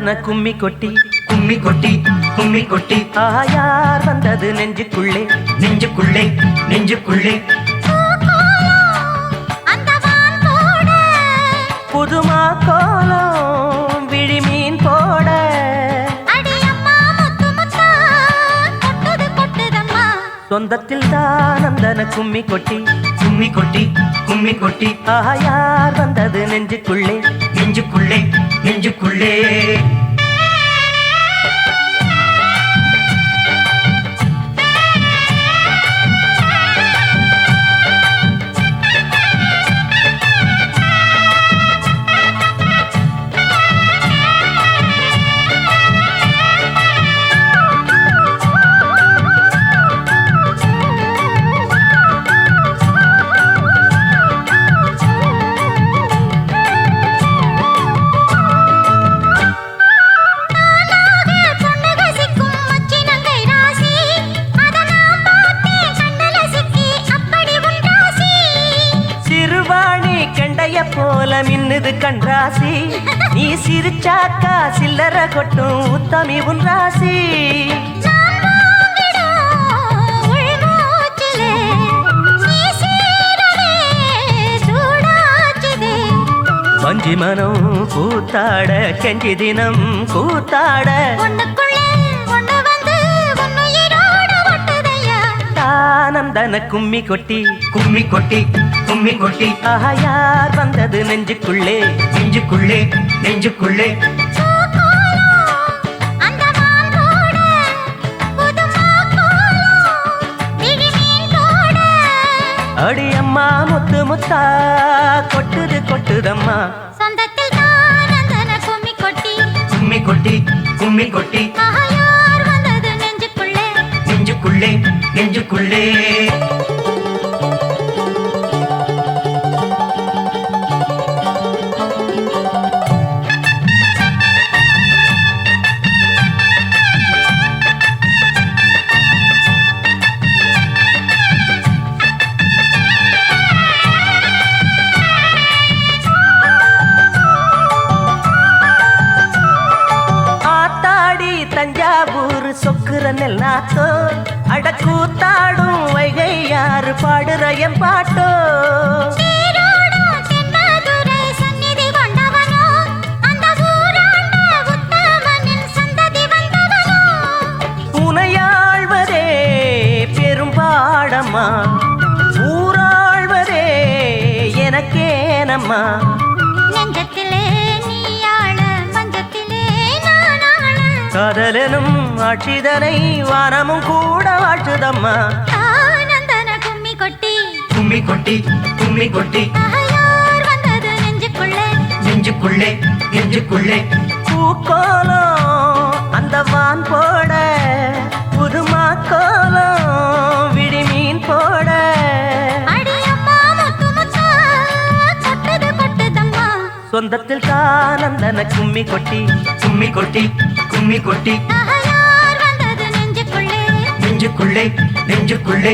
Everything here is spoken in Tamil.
தானந்தன கும்மி கொட்டி கும்மி கொட்டி கும்மி கொட்டி யார் வந்தது நெஞ்சுக்குள்ளே நெஞ்சுக்குள்ளே நெஞ்சுக்குள்ளே புதுமா கோலம் விழிமீன் போட சொந்தத்தில் தானந்தன கும்மி கொட்டி கும்மி கொட்டி கும்மி கொட்டி யார் வந்தது நெஞ்சுக்குள்ளே நெஞ்சுக்குள்ளே நெஞ்சுக்குள்ளே போல மின்னுது கண்ராசி நீ சிரிச்சாக்கா சில்லற கொட்டும் உத்தமி உன் ராசி வஞ்சி மனம் கூத்தாட கெஞ்சி தினம் கூத்தாட தானந்தன கும்மி கொட்டி கும்மி கொட்டி கும்மி கொட்டி யார் வந்தது நெஞ்சுக்குள்ளே நெஞ்சுக்குள்ளே நெஞ்சுக்குள்ளே அடி அம்மா முத்து முத்தா கொட்டுது கொட்டுதம்மா சொந்தத்தில் தானந்தன கும்மி கொட்டி கும்மி கொட்டி கும்மி கொட்டி யார் வந்தது நெஞ்சுக்குள்ளே நெஞ்சுக்குள்ளே நெஞ்சுக்குள்ளே தஞ்சாவூர் சொக்குற நெல்லாத்தோ அடக்கூத்தாடும் வைகை யாரு பாடுற என் பாட்டோ உனையாழ்வதே பெரும்பாடம்மா ஊராழ்வதே எனக்கேனம்மா காதலனும் ஆட்சிதனை வானமும் கூட வாழ்த்துதம்மா தானந்தன கும்மி கொட்டி கும்மி கொட்டி கும்மி கொட்டி யார் வந்தது நெஞ்சுக்குள்ளே நெஞ்சுக்குள்ளே நெஞ்சுக்குள்ளே பூக்கோலம் அந்த வான் போட புதுமா கோலம் விழிமீன் போட சொந்தத்தில் தானந்தன கும்மி கொட்டி கும்மி கொட்டி கும்மி கொட்டி யார் வந்தது நெஞ்சுக்குள்ளே நெஞ்சுக்குள்ளே நெஞ்சுக்குள்ளே